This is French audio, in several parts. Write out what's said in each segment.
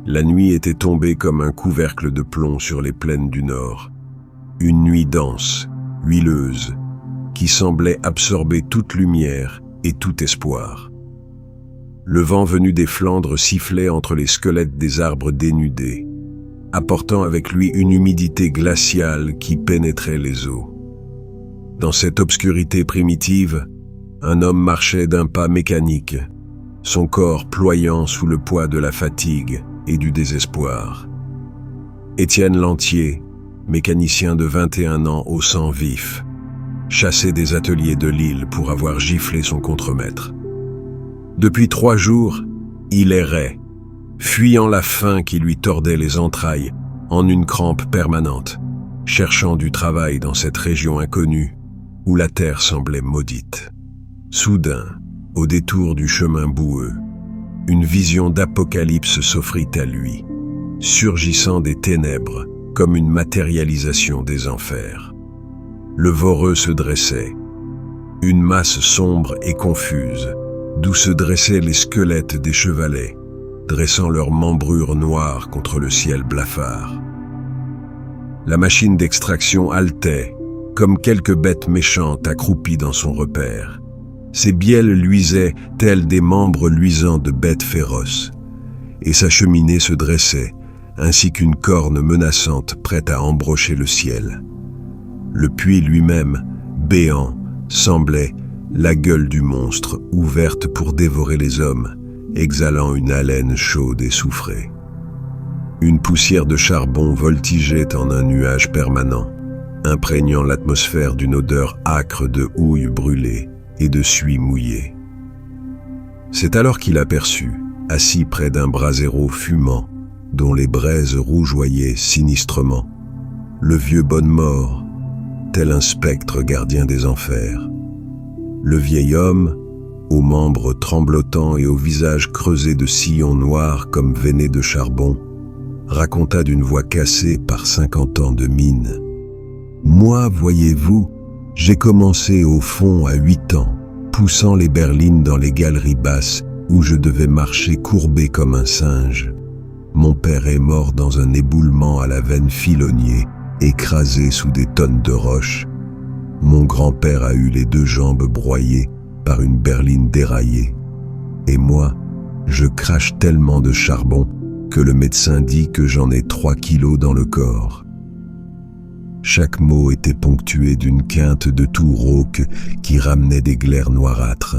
La nuit était tombée comme un couvercle de plomb sur les plaines du nord. Une nuit dense, huileuse, qui semblait absorber toute lumière et tout espoir. Le vent venu des Flandres sifflait entre les squelettes des arbres dénudés, apportant avec lui une humidité glaciale qui pénétrait les eaux. Dans cette obscurité primitive, un homme marchait d'un pas mécanique, son corps ployant sous le poids de la fatigue et du désespoir. Étienne Lantier, mécanicien de 21 ans au sang vif, chassé des ateliers de Lille pour avoir giflé son contremaître. Depuis 3 jours, il errait, fuyant la faim qui lui tordait les entrailles en une crampe permanente, cherchant du travail dans cette région inconnue où la terre semblait maudite. Soudain, au détour du chemin boueux, une vision d'apocalypse s'offrit à lui, surgissant des ténèbres comme une matérialisation des enfers. Le Voreux se dressait, une masse sombre et confuse, d'où se dressaient les squelettes des chevalets, dressant leurs membrures noires contre le ciel blafard. La machine d'extraction haletait, comme quelques bêtes méchantes accroupies dans son repère. Ses bielles luisaient telles des membres luisants de bêtes féroces, et sa cheminée se dressait, ainsi qu'une corne menaçante prête à embrocher le ciel. Le puits lui-même, béant, semblait la gueule du monstre, ouverte pour dévorer les hommes, exhalant une haleine chaude et soufrée. Une poussière de charbon voltigeait en un nuage permanent, imprégnant l'atmosphère d'une odeur âcre de houille brûlée et de suie mouillée. C'est alors qu'il aperçut, assis près d'un brasero fumant, dont les braises rougeoyaient sinistrement, le vieux Bonnemort, tel un spectre gardien des enfers. Le vieil homme, aux membres tremblotants et au visage creusé de sillons noirs comme veinés de charbon, raconta d'une voix cassée par 50 ans de mine. « Moi, voyez-vous, j'ai commencé au fond à 8 ans, poussant les berlines dans les galeries basses où je devais marcher courbé comme un singe. Mon père est mort dans un éboulement à la veine filonnier, écrasé sous des tonnes de roches. Mon grand-père a eu les 2 jambes broyées par une berline déraillée. Et moi, je crache tellement de charbon que le médecin dit que j'en ai 3 kilos dans le corps. » Chaque mot était ponctué d'une quinte de toux rauque qui ramenait des glaires noirâtres,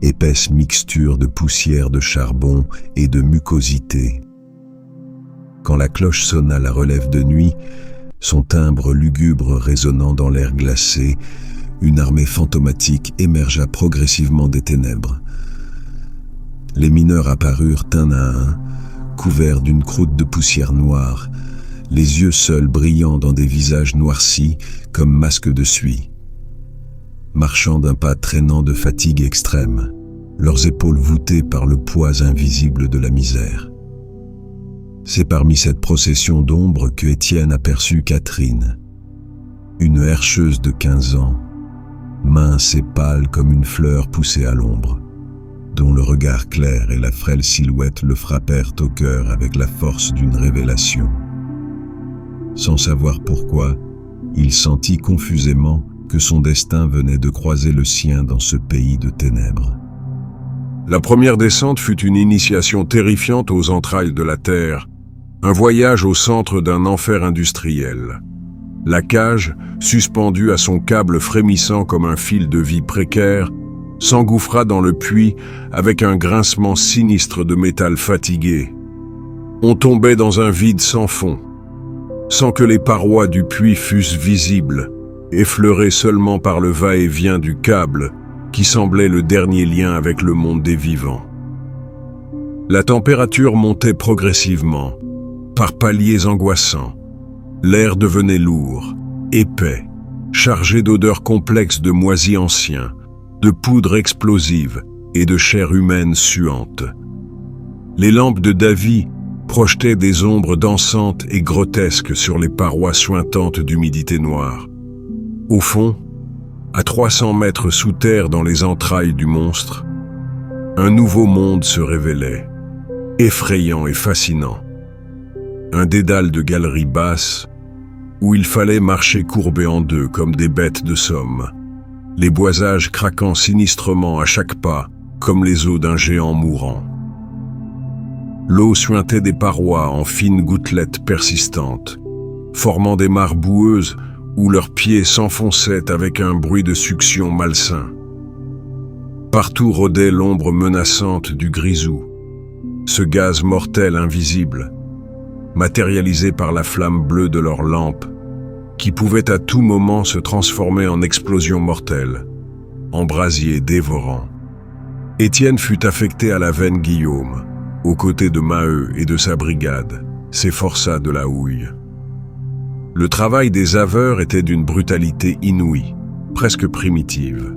épaisse mixture de poussière de charbon et de mucosité. Quand la cloche sonna la relève de nuit, son timbre lugubre résonnant dans l'air glacé, une armée fantomatique émergea progressivement des ténèbres. Les mineurs apparurent un à un, couverts d'une croûte de poussière noire, les yeux seuls brillant dans des visages noircis comme masques de suie. Marchant d'un pas traînant de fatigue extrême, leurs épaules voûtées par le poids invisible de la misère. C'est parmi cette procession d'ombres que Étienne aperçut Catherine, une herscheuse de 15 ans, mince et pâle comme une fleur poussée à l'ombre, dont le regard clair et la frêle silhouette le frappèrent au cœur avec la force d'une révélation. Sans savoir pourquoi, il sentit confusément que son destin venait de croiser le sien dans ce pays de ténèbres. La première descente fut une initiation terrifiante aux entrailles de la terre, un voyage au centre d'un enfer industriel. La cage, suspendue à son câble frémissant comme un fil de vie précaire, s'engouffra dans le puits avec un grincement sinistre de métal fatigué. On tombait dans un vide sans fond, sans que les parois du puits fussent visibles, effleurées seulement par le va-et-vient du câble qui semblait le dernier lien avec le monde des vivants. La température montait progressivement, par paliers angoissants. L'air devenait lourd, épais, chargé d'odeurs complexes de moisis anciens, de poudre explosive et de chair humaine suante. Les lampes de Davy projetaient des ombres dansantes et grotesques sur les parois suintantes d'humidité noire. Au fond, à 300 mètres sous terre dans les entrailles du monstre, un nouveau monde se révélait, effrayant et fascinant, un dédale de galeries basses, où il fallait marcher courbé en deux comme des bêtes de somme, les boisages craquant sinistrement à chaque pas, comme les os d'un géant mourant. L'eau suintait des parois en fines gouttelettes persistantes, formant des mares boueuses où leurs pieds s'enfonçaient avec un bruit de succion malsain. Partout rôdait l'ombre menaçante du grisou, ce gaz mortel invisible, matérialisé par la flamme bleue de leurs lampes, qui pouvait à tout moment se transformer en explosion mortelle, en brasier dévorant. Étienne fut affecté à la veine Guillaume, aux côtés de Maheu et de sa brigade, ses forçats de la houille. Le travail des aveurs était d'une brutalité inouïe, presque primitive.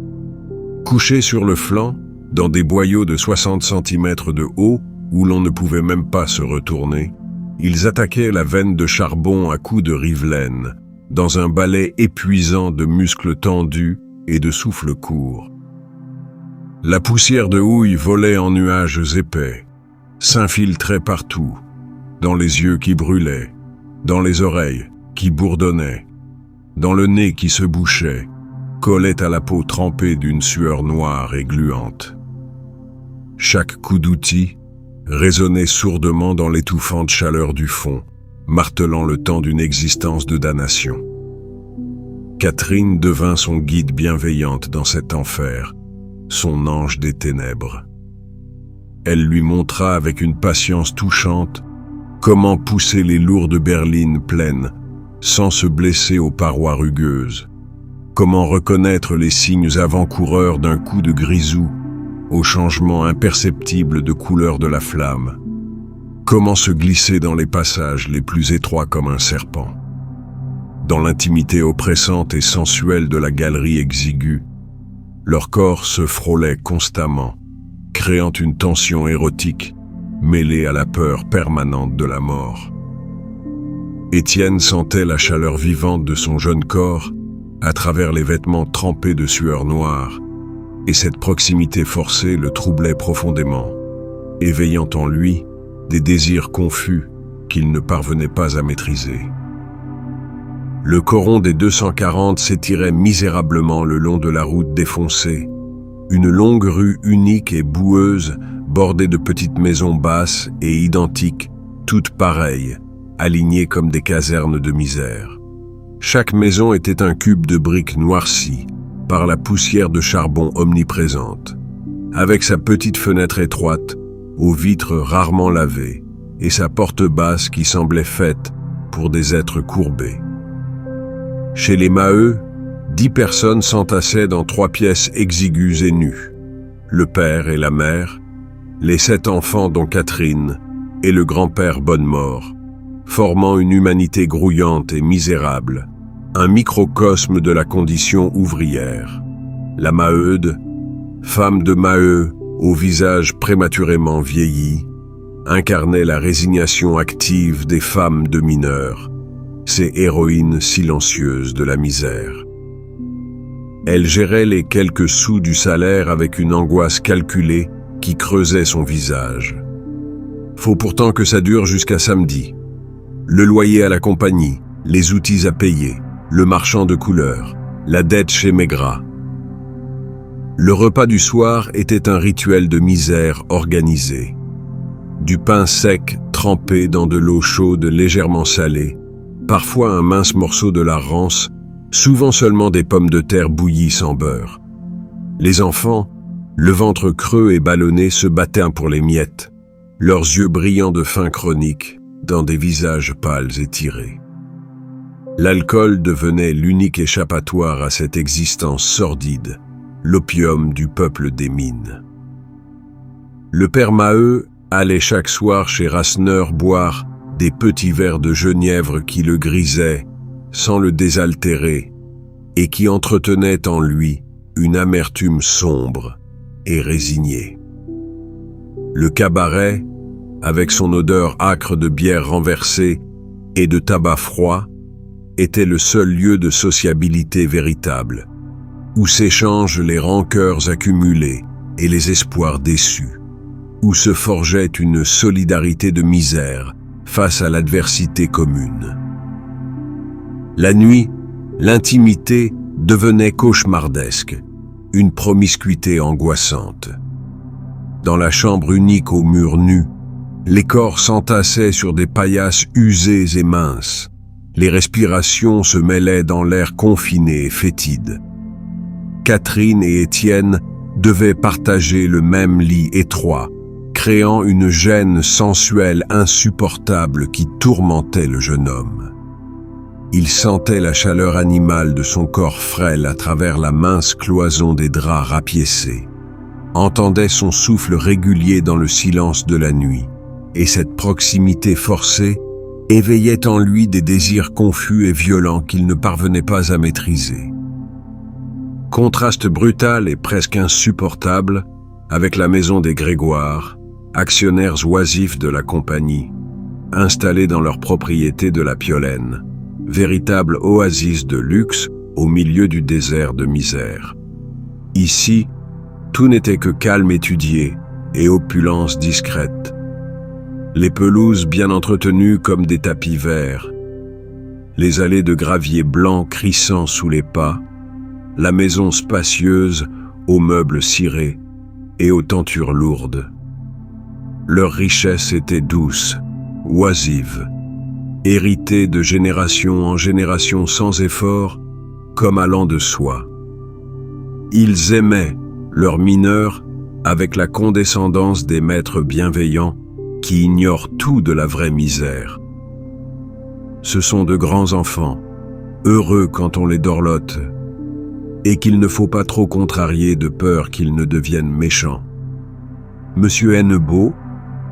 Couchés sur le flanc, dans des boyaux de 60 cm de haut, où l'on ne pouvait même pas se retourner, ils attaquaient la veine de charbon à coups de rivelaine, dans un balai épuisant de muscles tendus et de souffles courts. La poussière de houille volait en nuages épais, s'infiltrait partout, dans les yeux qui brûlaient, dans les oreilles qui bourdonnaient, dans le nez qui se bouchait, collait à la peau trempée d'une sueur noire et gluante. Chaque coup d'outil résonnait sourdement dans l'étouffante chaleur du fond, martelant le temps d'une existence de damnation. Catherine devint son guide bienveillante dans cet enfer, son ange des ténèbres. Elle lui montra avec une patience touchante comment pousser les lourdes berlines pleines sans se blesser aux parois rugueuses, comment reconnaître les signes avant-coureurs d'un coup de grisou au changement imperceptible de couleur de la flamme, comment se glisser dans les passages les plus étroits comme un serpent. Dans l'intimité oppressante et sensuelle de la galerie exiguë, leurs corps se frôlaient constamment, créant une tension érotique mêlée à la peur permanente de la mort. Étienne sentait la chaleur vivante de son jeune corps à travers les vêtements trempés de sueur noire, et cette proximité forcée le troublait profondément, éveillant en lui des désirs confus qu'il ne parvenait pas à maîtriser. Le coron des 240 s'étirait misérablement le long de la route défoncée, une longue rue unique et boueuse, bordée de petites maisons basses et identiques, toutes pareilles, alignées comme des casernes de misère. Chaque maison était un cube de briques noircies par la poussière de charbon omniprésente, avec sa petite fenêtre étroite, aux vitres rarement lavées, et sa porte basse qui semblait faite pour des êtres courbés. Chez les Maheu, 10 personnes s'entassaient dans 3 pièces exiguës et nues. Le père et la mère, les 7 enfants dont Catherine, et le grand-père Bonnemort, formant une humanité grouillante et misérable, un microcosme de la condition ouvrière. La Maheude, femme de Maheu, au visage prématurément vieilli, incarnait la résignation active des femmes de mineurs, ces héroïnes silencieuses de la misère. Elle gérait les quelques sous du salaire avec une angoisse calculée qui creusait son visage. Faut pourtant que ça dure jusqu'à samedi. Le loyer à la compagnie, les outils à payer, le marchand de couleurs, la dette chez Maigrat. Le repas du soir était un rituel de misère organisé. Du pain sec trempé dans de l'eau chaude légèrement salée, parfois un mince morceau de la rance, souvent seulement des pommes de terre bouillies sans beurre. Les enfants, le ventre creux et ballonné, se battaient pour les miettes, leurs yeux brillants de faim chronique dans des visages pâles et tirés. L'alcool devenait l'unique échappatoire à cette existence sordide, l'opium du peuple des mines. Le père Maheu allait chaque soir chez Rasseneur boire des petits verres de genièvre qui le grisaient, sans le désaltérer, et qui entretenaient en lui une amertume sombre et résignée. Le cabaret, avec son odeur âcre de bière renversée et de tabac froid, était le seul lieu de sociabilité véritable, où s'échangent les rancœurs accumulées et les espoirs déçus, où se forgeait une solidarité de misère face à l'adversité commune. La nuit, l'intimité devenait cauchemardesque, une promiscuité angoissante. Dans la chambre unique aux murs nus, les corps s'entassaient sur des paillasses usées et minces. Les respirations se mêlaient dans l'air confiné et fétide. Catherine et Étienne devaient partager le même lit étroit, créant une gêne sensuelle insupportable qui tourmentait le jeune homme. Il sentait la chaleur animale de son corps frêle à travers la mince cloison des draps rapiécés, entendait son souffle régulier dans le silence de la nuit, et cette proximité forcée éveillait en lui des désirs confus et violents qu'il ne parvenait pas à maîtriser. Contraste brutal et presque insupportable avec la maison des Grégoire, actionnaires oisifs de la compagnie, installés dans leur propriété de la Piolaine, véritable oasis de luxe au milieu du désert de misère. Ici, tout n'était que calme étudié et opulence discrète. Les pelouses bien entretenues comme des tapis verts, les allées de gravier blanc crissant sous les pas, la maison spacieuse aux meubles cirés et aux tentures lourdes. Leur richesse était douce, oisive, héritée de génération en génération sans effort, comme allant de soi. Ils aimaient leurs mineurs avec la condescendance des maîtres bienveillants qui ignorent tout de la vraie misère. Ce sont de grands enfants, heureux quand on les dorlote, et qu'il ne faut pas trop contrarier de peur qu'ils ne deviennent méchants. Monsieur Hennebeau,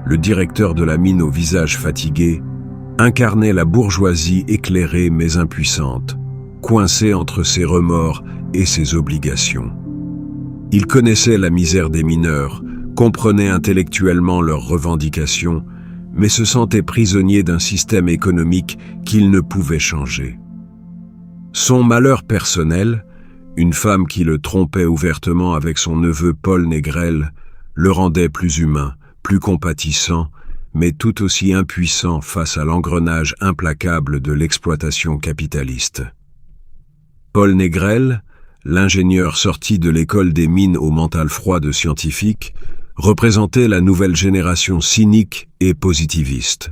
le directeur de la mine au visage fatigué, incarnait la bourgeoisie éclairée mais impuissante, coincée entre ses remords et ses obligations. Il connaissait la misère des mineurs, comprenait intellectuellement leurs revendications, mais se sentait prisonnier d'un système économique qu'il ne pouvait changer. Son malheur personnel, une femme qui le trompait ouvertement avec son neveu Paul Négrel, le rendait plus humain, plus compatissant, mais tout aussi impuissant face à l'engrenage implacable de l'exploitation capitaliste. Paul Négrel, l'ingénieur sorti de l'école des mines au mental froid de scientifique, représentait la nouvelle génération cynique et positiviste.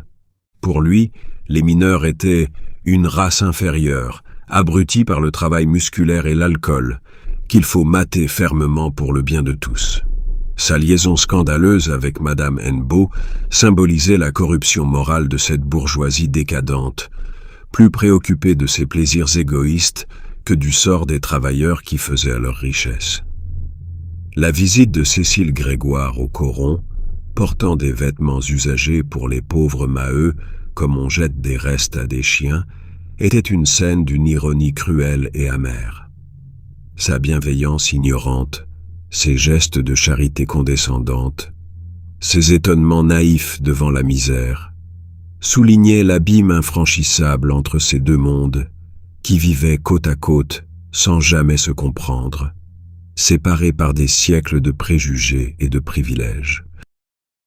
Pour lui, les mineurs étaient une race inférieure, abrutis par le travail musculaire et l'alcool, qu'il faut mater fermement pour le bien de tous. Sa liaison scandaleuse avec Madame Hennebeau symbolisait la corruption morale de cette bourgeoisie décadente, plus préoccupée de ses plaisirs égoïstes que du sort des travailleurs qui faisaient à leur richesse. La visite de Cécile Grégoire au coron, portant des vêtements usagés pour les pauvres Maheu, comme on jette des restes à des chiens, était une scène d'une ironie cruelle et amère. Sa bienveillance ignorante, ses gestes de charité condescendante, ses étonnements naïfs devant la misère, soulignaient l'abîme infranchissable entre ces deux mondes qui vivaient côte à côte sans jamais se comprendre, séparés par des siècles de préjugés et de privilèges.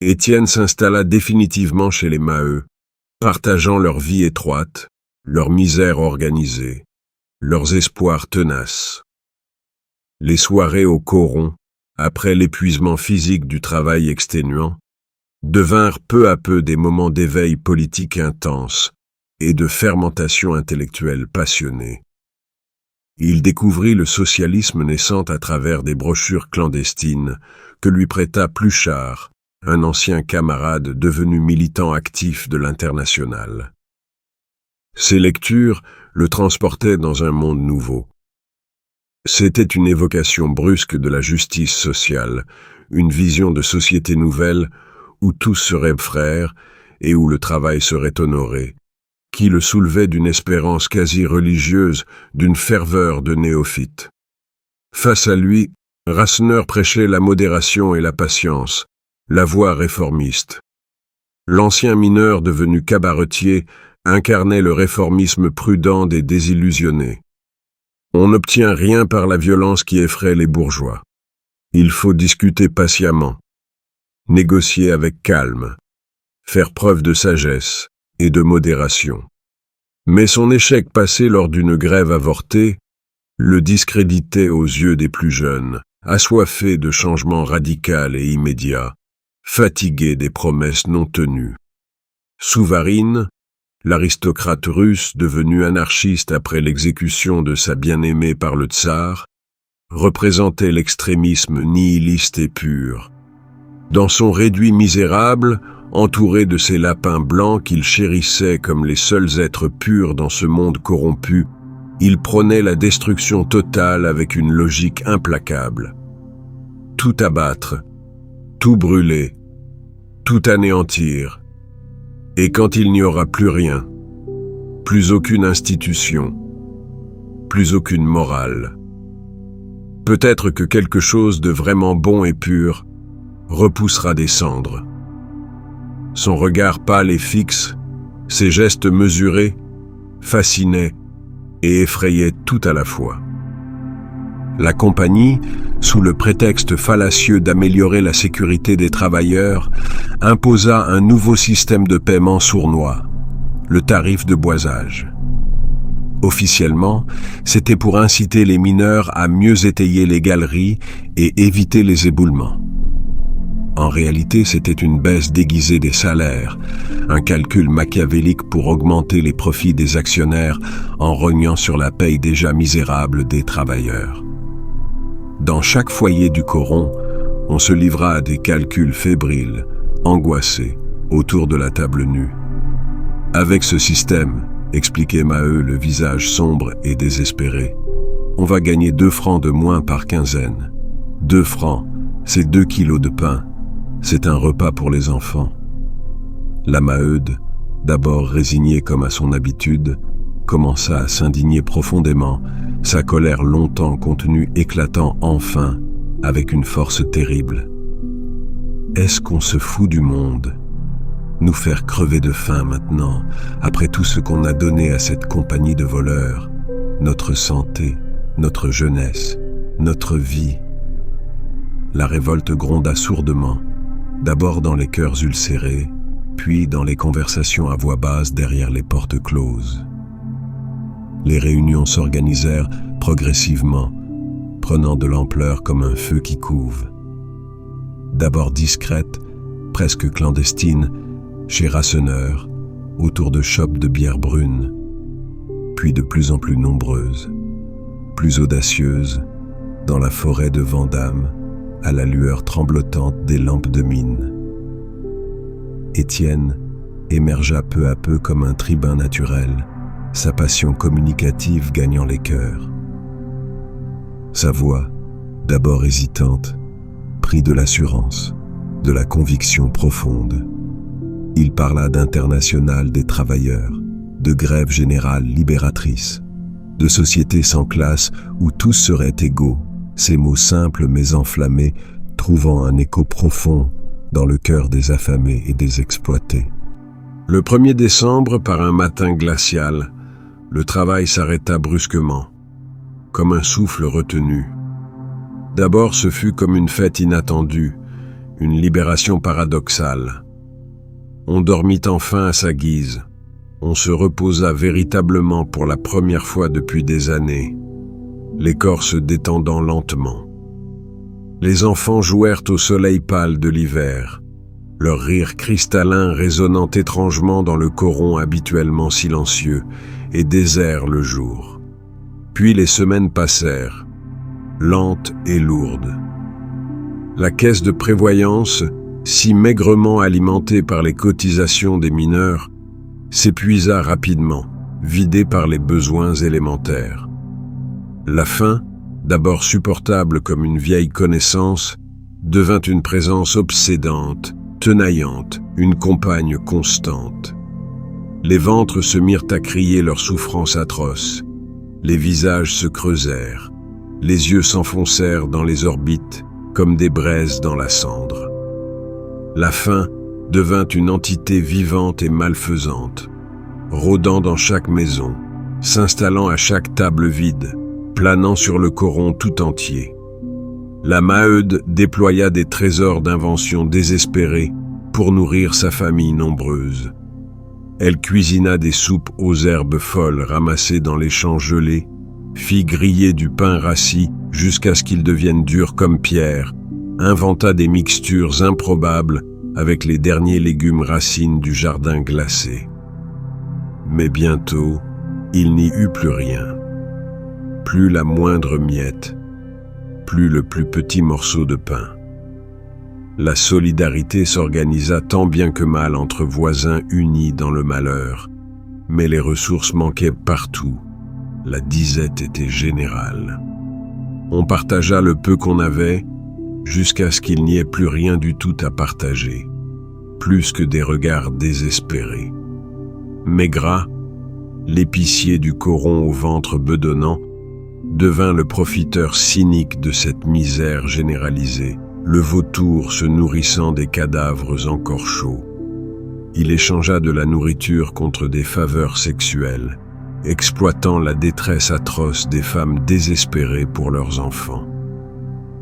Étienne s'installa définitivement chez les Maheu, partageant leur vie étroite, leur misère organisée, leurs espoirs tenaces. Les soirées au coron, après l'épuisement physique du travail exténuant, devinrent peu à peu des moments d'éveil politique intense et de fermentation intellectuelle passionnée. Il découvrit le socialisme naissant à travers des brochures clandestines que lui prêta Pluchart, un ancien camarade devenu militant actif de l'Internationale. Ces lectures le transportaient dans un monde nouveau. C'était une évocation brusque de la justice sociale, une vision de société nouvelle où tous seraient frères et où le travail serait honoré, qui le soulevait d'une espérance quasi religieuse, d'une ferveur de néophyte. Face à lui, Rasseneur prêchait la modération et la patience, la voie réformiste. L'ancien mineur devenu cabaretier incarnait le réformisme prudent des désillusionnés. On n'obtient rien par la violence qui effraie les bourgeois. Il faut discuter patiemment, négocier avec calme, faire preuve de sagesse, et de modération. Mais son échec passé lors d'une grève avortée le discréditait aux yeux des plus jeunes, assoiffés de changements radicaux et immédiats, fatigués des promesses non tenues. Souvarine, l'aristocrate russe devenu anarchiste après l'exécution de sa bien-aimée par le tsar, représentait l'extrémisme nihiliste et pur. Dans son réduit misérable, entouré de ces lapins blancs qu'il chérissait comme les seuls êtres purs dans ce monde corrompu, il prônait la destruction totale avec une logique implacable. Tout abattre, tout brûler, tout anéantir. Et quand il n'y aura plus rien, plus aucune institution, plus aucune morale, peut-être que quelque chose de vraiment bon et pur repoussera des cendres. Son regard pâle et fixe, ses gestes mesurés, fascinaient et effrayait tout à la fois. La compagnie, sous le prétexte fallacieux d'améliorer la sécurité des travailleurs, imposa un nouveau système de paiement sournois, le tarif de boisage. Officiellement, c'était pour inciter les mineurs à mieux étayer les galeries et éviter les éboulements. En réalité, c'était une baisse déguisée des salaires, un calcul machiavélique pour augmenter les profits des actionnaires en rognant sur la paye déjà misérable des travailleurs. Dans chaque foyer du coron, on se livra à des calculs fébriles, angoissés, autour de la table nue. Avec ce système, expliquait Maheu le visage sombre et désespéré, on va gagner 2 francs de moins par quinzaine. 2 francs, c'est 2 kilos de pain. C'est un repas pour les enfants. La Maheude, d'abord résignée comme à son habitude, commença à s'indigner profondément, sa colère longtemps contenue éclatant enfin avec une force terrible. Est-ce qu'on se fout du monde? Nous faire crever de faim maintenant, après tout ce qu'on a donné à cette compagnie de voleurs, notre santé, notre jeunesse, notre vie. La révolte gronda sourdement, d'abord dans les cœurs ulcérés, puis dans les conversations à voix basse derrière les portes closes. Les réunions s'organisèrent progressivement, prenant de l'ampleur comme un feu qui couve. D'abord discrètes, presque clandestines, chez Rasseneur, autour de chopes de bière brune, puis de plus en plus nombreuses, plus audacieuses, dans la forêt de Vandame, à la lueur tremblotante des lampes de mine. Étienne émergea peu à peu comme un tribun naturel, sa passion communicative gagnant les cœurs. Sa voix, d'abord hésitante, prit de l'assurance, de la conviction profonde. Il parla d'internationale des travailleurs, de grève générale libératrice, de société sans classe où tous seraient égaux, ces mots simples mais enflammés, trouvant un écho profond dans le cœur des affamés et des exploités. Le 1er décembre, par un matin glacial, le travail s'arrêta brusquement, comme un souffle retenu. D'abord, ce fut comme une fête inattendue, une libération paradoxale. On dormit enfin à sa guise. On se reposa véritablement pour la première fois depuis des années, les corps se détendant lentement. Les enfants jouèrent au soleil pâle de l'hiver, leur rire cristallin résonnant étrangement dans le coron habituellement silencieux et désert le jour. Puis les semaines passèrent, lentes et lourdes. La caisse de prévoyance, si maigrement alimentée par les cotisations des mineurs, s'épuisa rapidement, vidée par les besoins élémentaires. La faim, d'abord supportable comme une vieille connaissance, devint une présence obsédante, tenaillante, une compagne constante. Les ventres se mirent à crier leurs souffrances atroces, les visages se creusèrent, les yeux s'enfoncèrent dans les orbites comme des braises dans la cendre. La faim devint une entité vivante et malfaisante, rôdant dans chaque maison, s'installant à chaque table vide, planant sur le coron tout entier. La Maheude déploya des trésors d'inventions désespérées pour nourrir sa famille nombreuse. Elle cuisina des soupes aux herbes folles ramassées dans les champs gelés, fit griller du pain rassis jusqu'à ce qu'il devienne dur comme pierre, inventa des mixtures improbables avec les derniers légumes racines du jardin glacé. Mais bientôt, il n'y eut plus rien. Plus la moindre miette, plus le plus petit morceau de pain. La solidarité s'organisa tant bien que mal entre voisins unis dans le malheur, mais les ressources manquaient partout. La disette était générale. On partagea le peu qu'on avait, jusqu'à ce qu'il n'y ait plus rien du tout à partager, plus que des regards désespérés. Maigrat, l'épicier du coron au ventre bedonnant, devint le profiteur cynique de cette misère généralisée, le vautour se nourrissant des cadavres encore chauds. Il échangea de la nourriture contre des faveurs sexuelles, exploitant la détresse atroce des femmes désespérées pour leurs enfants.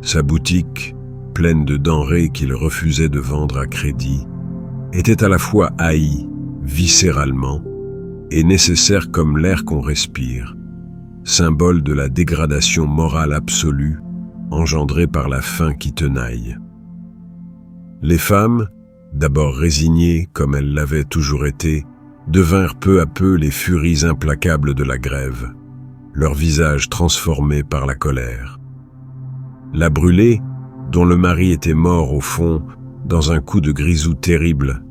Sa boutique, pleine de denrées qu'il refusait de vendre à crédit, était à la fois haïe, viscéralement, et nécessaire comme l'air qu'on respire, symbole de la dégradation morale absolue engendrée par la faim qui tenaille. Les femmes, d'abord résignées comme elles l'avaient toujours été, devinrent peu à peu les furies implacables de la grève, leurs visages transformés par la colère. La brûlée, dont le mari était mort au fond, dans un coup de grisou terrible,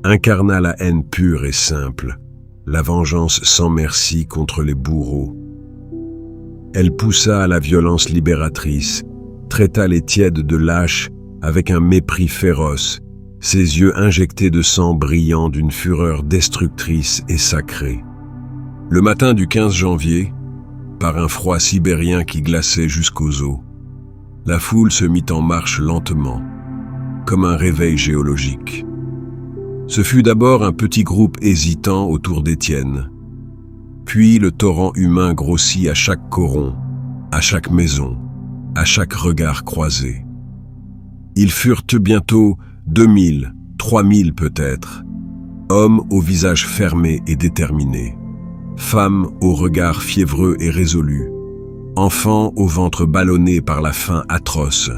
incarna la haine pure et simple, la vengeance sans merci contre les bourreaux. Elle poussa à la violence libératrice, traita les tièdes de lâches avec un mépris féroce, ses yeux injectés de sang brillant d'une fureur destructrice et sacrée. Le matin du 15 janvier, par un froid sibérien qui glaçait jusqu'aux os, la foule se mit en marche lentement, comme un réveil géologique. Ce fut d'abord un petit groupe hésitant autour d'Étienne. Puis le torrent humain grossit à chaque coron, à chaque maison, à chaque regard croisé. Ils furent bientôt 2000, 3000 peut-être, hommes au visage fermé et déterminé, femmes au regard fiévreux et résolu, enfants au ventre ballonné par la faim atroce,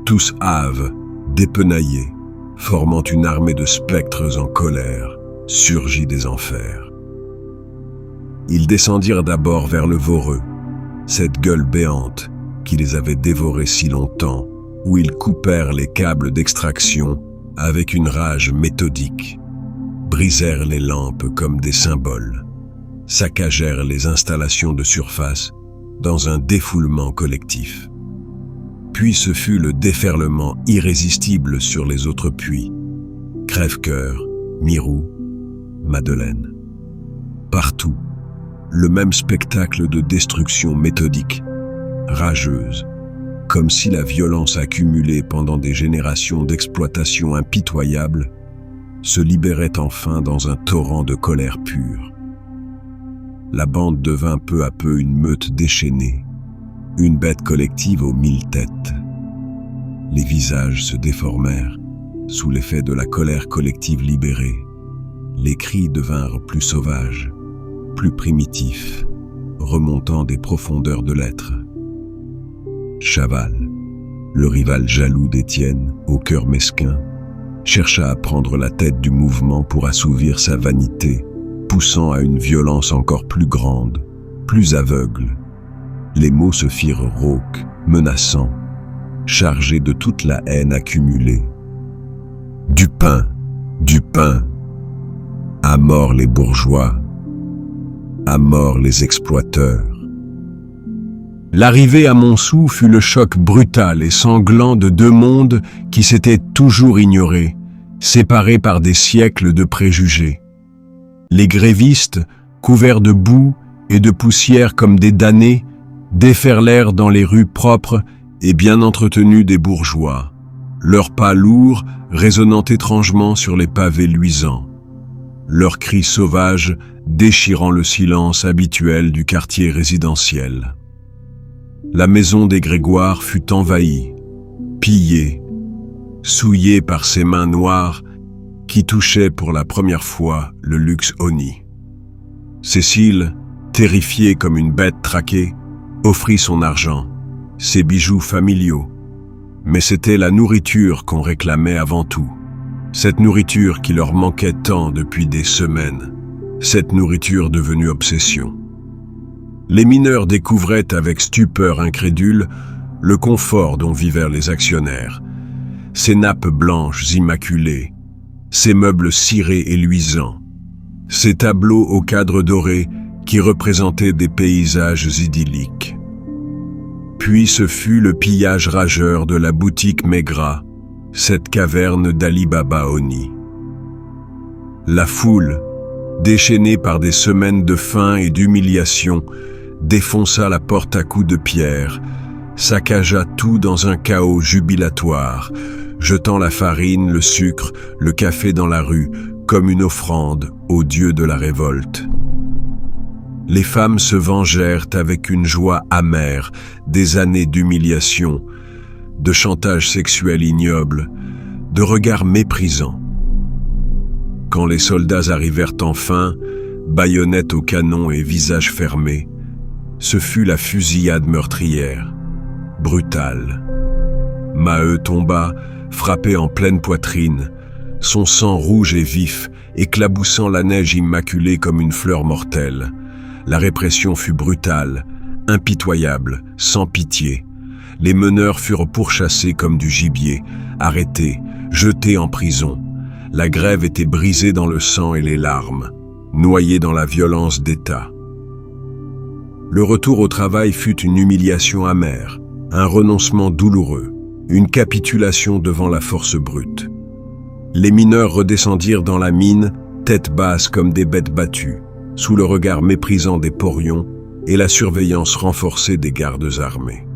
tous hâves, dépenaillés, formant une armée de spectres en colère, surgis des enfers. Ils descendirent d'abord vers le Voreux, cette gueule béante qui les avait dévorés si longtemps, où ils coupèrent les câbles d'extraction avec une rage méthodique, brisèrent les lampes comme des symboles, saccagèrent les installations de surface dans un défoulement collectif. Puis ce fut le déferlement irrésistible sur les autres puits, Crève-Cœur, Mirou, Madeleine. Partout, le même spectacle de destruction méthodique, rageuse, comme si la violence accumulée pendant des générations d'exploitation impitoyable se libérait enfin dans un torrent de colère pure. La bande devint peu à peu une meute déchaînée, une bête collective aux 1000 têtes. Les visages se déformèrent sous l'effet de la colère collective libérée. Les cris devinrent plus sauvages, plus primitifs, remontant des profondeurs de l'être. Chaval, le rival jaloux d'Étienne, au cœur mesquin, chercha à prendre la tête du mouvement pour assouvir sa vanité, poussant à une violence encore plus grande, plus aveugle. Les mots se firent rauques, menaçants, chargés de toute la haine accumulée. Du pain, à mort les bourgeois, à mort les exploiteurs. L'arrivée à Montsou fut le choc brutal et sanglant de deux mondes qui s'étaient toujours ignorés, séparés par des siècles de préjugés. Les grévistes, couverts de boue et de poussière comme des damnés, déferlèrent dans les rues propres et bien entretenues des bourgeois, leurs pas lourds résonnant étrangement sur les pavés luisants, leurs cris sauvages déchirant le silence habituel du quartier résidentiel. La maison des Grégoire fut envahie, pillée, souillée par ces mains noires qui touchait pour la première fois le luxe honni. Cécile, terrifiée comme une bête traquée, offrit son argent, ses bijoux familiaux. Mais c'était la nourriture qu'on réclamait avant tout. Cette nourriture qui leur manquait tant depuis des semaines. Cette nourriture devenue obsession. Les mineurs découvraient avec stupeur incrédule le confort dont vivaient les actionnaires. Ces nappes blanches immaculées, ces meubles cirés et luisants, ces tableaux au cadre doré qui représentaient des paysages idylliques. Puis ce fut le pillage rageur de la boutique Maigra, cette caverne d'Ali Baba Honni. La foule, déchaînée par des semaines de faim et d'humiliation, défonça la porte à coups de pierre, saccagea tout dans un chaos jubilatoire, jetant la farine, le sucre, le café dans la rue, comme une offrande au dieu de la révolte. Les femmes se vengèrent avec une joie amère des années d'humiliation, de chantage sexuel ignoble, de regards méprisants. Quand les soldats arrivèrent enfin, baïonnettes au canon et visages fermés, ce fut la fusillade meurtrière, brutale. Maheu tomba, frappé en pleine poitrine, son sang rouge et vif, éclaboussant la neige immaculée comme une fleur mortelle. La répression fut brutale, impitoyable, sans pitié. Les meneurs furent pourchassés comme du gibier, arrêtés, jetés en prison. La grève était brisée dans le sang et les larmes, noyée dans la violence d'État. Le retour au travail fut une humiliation amère, un renoncement douloureux, une capitulation devant la force brute. Les mineurs redescendirent dans la mine, tête basse comme des bêtes battues, sous le regard méprisant des porions et la surveillance renforcée des gardes armés.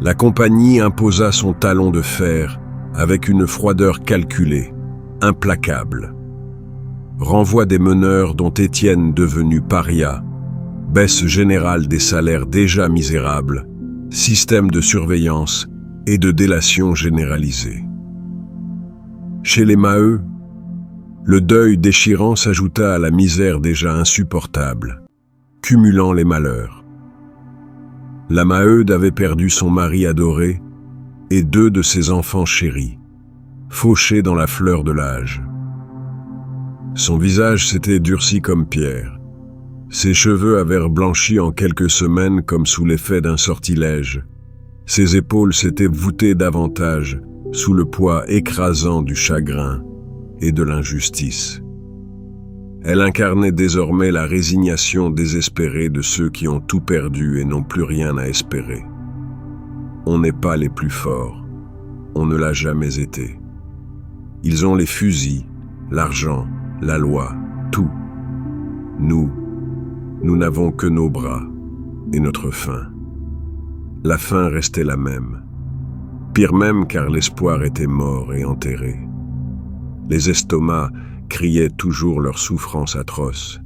La compagnie imposa son talon de fer avec une froideur calculée, implacable. Renvoi des meneurs dont Étienne devenu paria, baisse générale des salaires déjà misérables, système de surveillance et de délation généralisée. Chez les Maheu, le deuil déchirant s'ajouta à la misère déjà insupportable, cumulant les malheurs. La Maheude avait perdu son mari adoré et 2 de ses enfants chéris, fauchés dans la fleur de l'âge. Son visage s'était durci comme pierre. Ses cheveux avaient blanchi en quelques semaines comme sous l'effet d'un sortilège. Ses épaules s'étaient voûtées davantage sous le poids écrasant du chagrin et de l'injustice. Elle incarnait désormais la résignation désespérée de ceux qui ont tout perdu et n'ont plus rien à espérer. On n'est pas les plus forts, on ne l'a jamais été. Ils ont les fusils, l'argent, la loi, tout. Nous n'avons que nos bras et notre faim. La faim restait la même. Pire même car l'espoir était mort et enterré. Les estomacs criaient toujours leur souffrance atroce.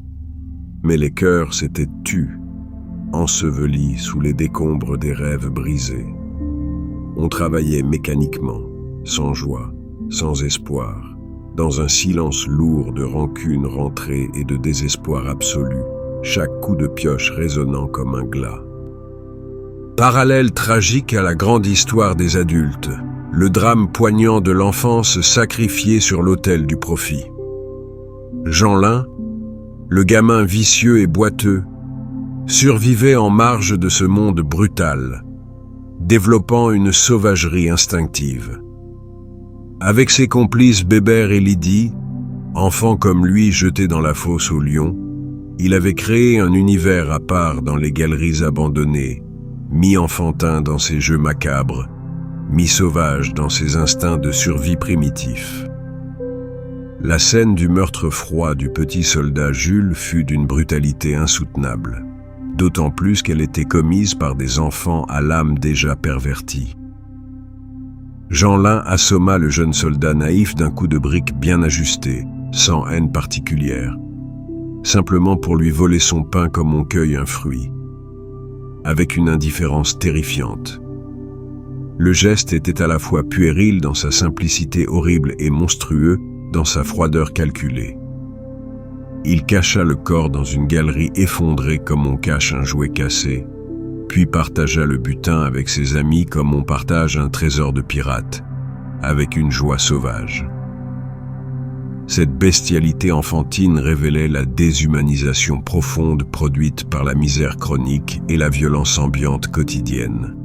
Mais les cœurs s'étaient tus, ensevelis sous les décombres des rêves brisés. On travaillait mécaniquement, sans joie, sans espoir, dans un silence lourd de rancune rentrée et de désespoir absolu, chaque coup de pioche résonnant comme un glas. Parallèle tragique à la grande histoire des adultes, le drame poignant de l'enfance sacrifié sur l'autel du profit. Jeanlin, le gamin vicieux et boiteux, survivait en marge de ce monde brutal, développant une sauvagerie instinctive. Avec ses complices Bébert et Lydie, enfants comme lui jetés dans la fosse aux lions, il avait créé un univers à part dans les galeries abandonnées, mi-enfantin dans ses jeux macabres, mi-sauvage dans ses instincts de survie primitifs. La scène du meurtre froid du petit soldat Jules fut d'une brutalité insoutenable, d'autant plus qu'elle était commise par des enfants à l'âme déjà pervertie. Jeanlin assomma le jeune soldat naïf d'un coup de brique bien ajusté, sans haine particulière, simplement pour lui voler son pain comme on cueille un fruit, avec une indifférence terrifiante. Le geste était à la fois puéril dans sa simplicité horrible et monstrueux dans sa froideur calculée. Il cacha le corps dans une galerie effondrée comme on cache un jouet cassé, puis partagea le butin avec ses amis comme on partage un trésor de pirate, avec une joie sauvage. Cette bestialité enfantine révélait la déshumanisation profonde produite par la misère chronique et la violence ambiante quotidienne.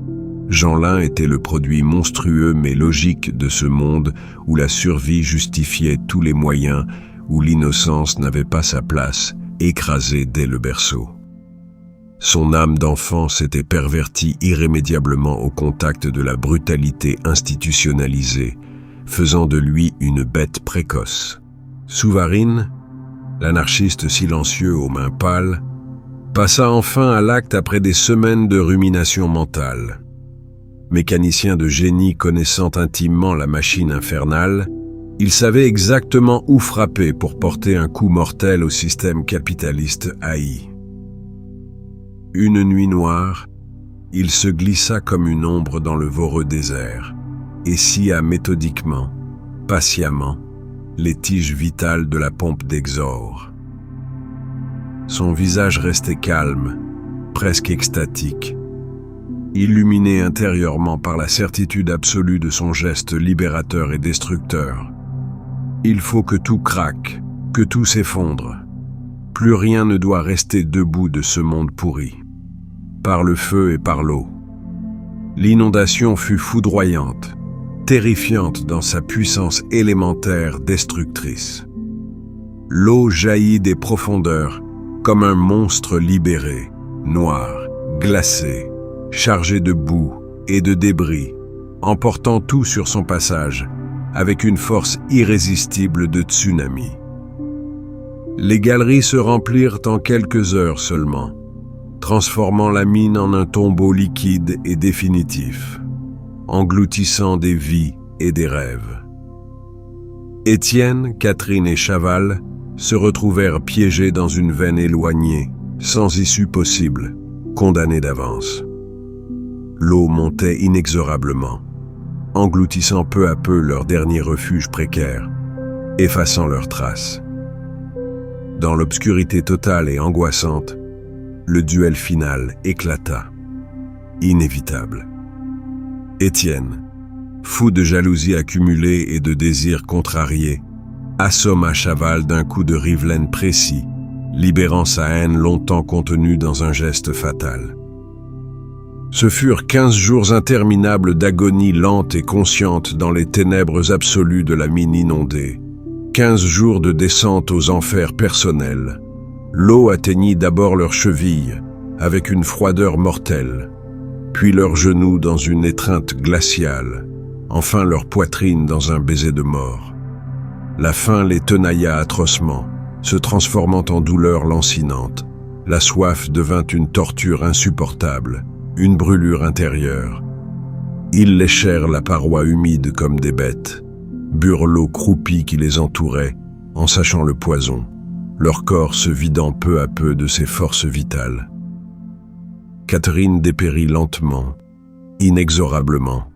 Jeanlin était le produit monstrueux mais logique de ce monde où la survie justifiait tous les moyens, où l'innocence n'avait pas sa place, écrasée dès le berceau. Son âme d'enfant s'était pervertie irrémédiablement au contact de la brutalité institutionnalisée, faisant de lui une bête précoce. Souvarine, l'anarchiste silencieux aux mains pâles, passa enfin à l'acte après des semaines de rumination mentale. Mécanicien de génie connaissant intimement la machine infernale, il savait exactement où frapper pour porter un coup mortel au système capitaliste haï. Une nuit noire, il se glissa comme une ombre dans le voreux désert et scia méthodiquement, patiemment, les tiges vitales de la pompe d'Exor. Son visage restait calme, presque extatique, illuminé intérieurement par la certitude absolue de son geste libérateur et destructeur. Il faut que tout craque, que tout s'effondre. Plus rien ne doit rester debout de ce monde pourri. Par le feu et par l'eau. L'inondation fut foudroyante, terrifiante dans sa puissance élémentaire destructrice. L'eau jaillit des profondeurs comme un monstre libéré, noir, glacé, chargé de boue et de débris, emportant tout sur son passage avec une force irrésistible de tsunami. Les galeries se remplirent en quelques heures seulement, transformant la mine en un tombeau liquide et définitif, engloutissant des vies et des rêves. Étienne, Catherine et Chaval se retrouvèrent piégés dans une veine éloignée, sans issue possible, condamnés d'avance. L'eau montait inexorablement, engloutissant peu à peu leur dernier refuge précaire, effaçant leurs traces. Dans l'obscurité totale et angoissante, le duel final éclata, inévitable. Étienne, fou de jalousie accumulée et de désirs contrariés, assomma Chaval d'un coup de rivelaine précis, libérant sa haine longtemps contenue dans un geste fatal. Ce furent 15 jours interminables d'agonie lente et consciente dans les ténèbres absolues de la mine inondée. 15 jours de descente aux enfers personnels. L'eau atteignit d'abord leurs chevilles, avec une froideur mortelle, puis leurs genoux dans une étreinte glaciale, enfin leur poitrine dans un baiser de mort. La faim les tenailla atrocement, se transformant en douleur lancinante. La soif devint une torture insupportable, une brûlure intérieure. Ils léchèrent la paroi humide comme des bêtes, burent l'eau croupie qui les entourait, en sachant le poison, leur corps se vidant peu à peu de ses forces vitales. Catherine dépérit lentement, inexorablement,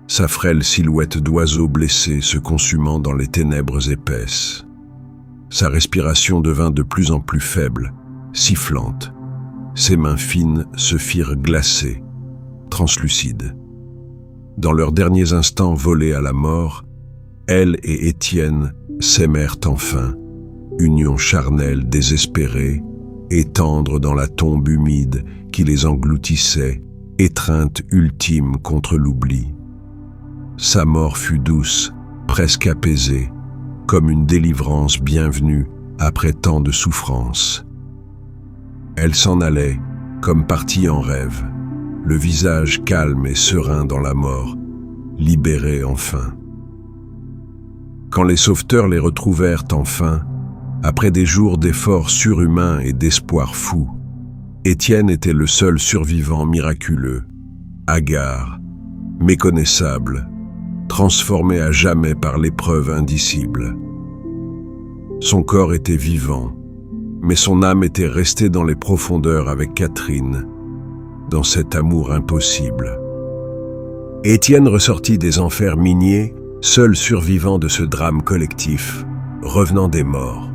sa frêle silhouette d'oiseau blessé se consumant dans les ténèbres épaisses. Sa respiration devint de plus en plus faible, sifflante. Ses mains fines se firent glacées, translucides. Dans leurs derniers instants volés à la mort, elle et Étienne s'aimèrent enfin, union charnelle désespérée et tendre dans la tombe humide qui les engloutissait, étreinte ultime contre l'oubli. Sa mort fut douce, presque apaisée, comme une délivrance bienvenue après tant de souffrances. Elle s'en allait, comme partie en rêve, le visage calme et serein dans la mort, libérée enfin. Quand les sauveteurs les retrouvèrent enfin, après des jours d'efforts surhumains et d'espoir fou, Étienne était le seul survivant miraculeux, hagard, méconnaissable, transformé à jamais par l'épreuve indicible. Son corps était vivant, mais son âme était restée dans les profondeurs avec Catherine, dans cet amour impossible. Étienne ressortit des enfers miniers, seul survivant de ce drame collectif, revenant des morts.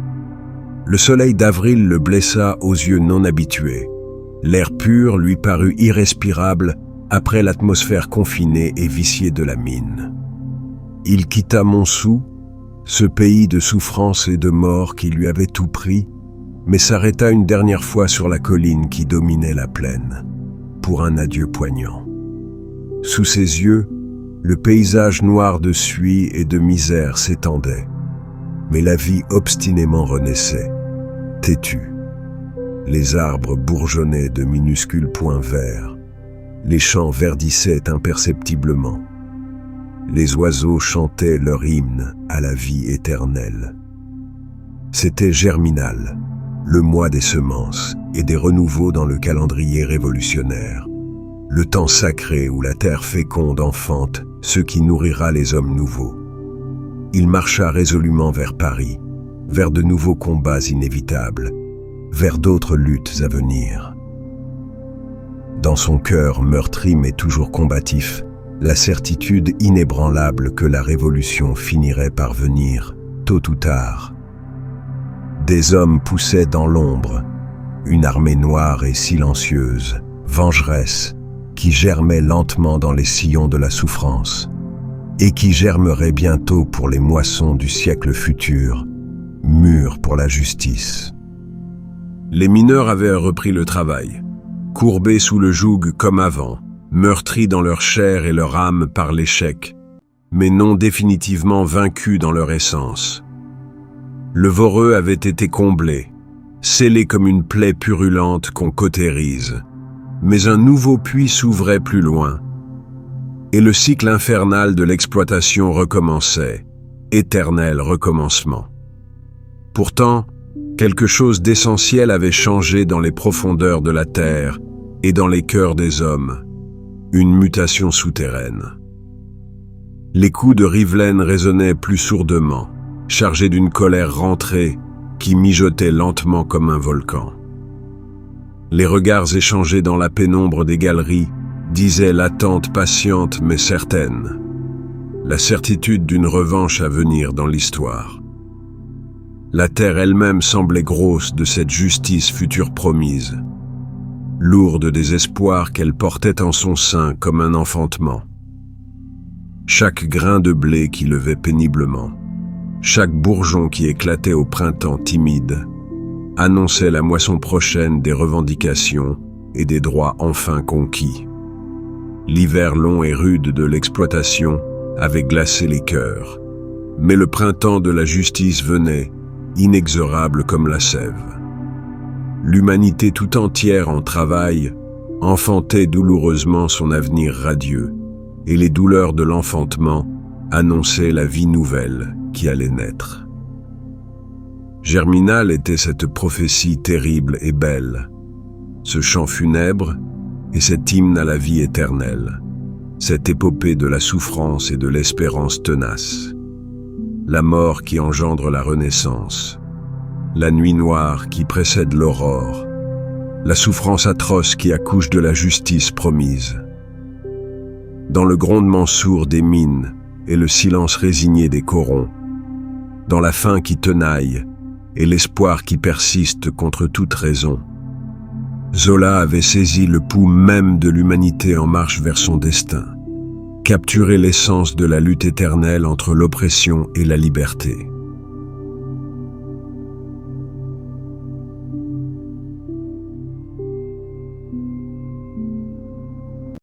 Le soleil d'avril le blessa aux yeux non habitués. L'air pur lui parut irrespirable après l'atmosphère confinée et viciée de la mine. Il quitta Montsou, ce pays de souffrance et de mort qui lui avait tout pris, mais s'arrêta une dernière fois sur la colline qui dominait la plaine, pour un adieu poignant. Sous ses yeux, le paysage noir de suie et de misère s'étendait, mais la vie obstinément renaissait, têtue. Les arbres bourgeonnaient de minuscules points verts, les champs verdissaient imperceptiblement. Les oiseaux chantaient leur hymne à la vie éternelle. C'était Germinal, le mois des semences et des renouveaux dans le calendrier révolutionnaire. Le temps sacré où la terre féconde enfante ce qui nourrira les hommes nouveaux. Il marcha résolument vers Paris, vers de nouveaux combats inévitables, vers d'autres luttes à venir. Dans son cœur meurtri mais toujours combatif, la certitude inébranlable que la révolution finirait par venir, tôt ou tard. Des hommes poussaient dans l'ombre, une armée noire et silencieuse, vengeresse, qui germait lentement dans les sillons de la souffrance, et qui germerait bientôt pour les moissons du siècle futur, mûres pour la justice. Les mineurs avaient repris le travail, courbés sous le joug comme avant, meurtris dans leur chair et leur âme par l'échec, mais non définitivement vaincus dans leur essence. Le Voreux avait été comblé, scellé comme une plaie purulente qu'on cautérise, mais un nouveau puits s'ouvrait plus loin, et le cycle infernal de l'exploitation recommençait, éternel recommencement. Pourtant, quelque chose d'essentiel avait changé dans les profondeurs de la terre et dans les cœurs des hommes, une mutation souterraine. Les coups de Rivelaine résonnaient plus sourdement, chargés d'une colère rentrée qui mijotait lentement comme un volcan. Les regards échangés dans la pénombre des galeries disaient l'attente patiente mais certaine, la certitude d'une revanche à venir dans l'histoire. La terre elle-même semblait grosse de cette justice future promise, lourde des espoirs qu'elle portait en son sein comme un enfantement. Chaque grain de blé qui levait péniblement, chaque bourgeon qui éclatait au printemps timide, annonçait la moisson prochaine des revendications et des droits enfin conquis. L'hiver long et rude de l'exploitation avait glacé les cœurs, mais le printemps de la justice venait, inexorable comme la sève. L'humanité tout entière en travail enfantait douloureusement son avenir radieux, et les douleurs de l'enfantement annonçaient la vie nouvelle qui allait naître. Germinal était cette prophétie terrible et belle, ce chant funèbre et cet hymne à la vie éternelle, cette épopée de la souffrance et de l'espérance tenace, la mort qui engendre la renaissance, la nuit noire qui précède l'aurore, la souffrance atroce qui accouche de la justice promise. Dans le grondement sourd des mines et le silence résigné des corons, dans la faim qui tenaille et l'espoir qui persiste contre toute raison, Zola avait saisi le pouls même de l'humanité en marche vers son destin, capturé l'essence de la lutte éternelle entre l'oppression et la liberté.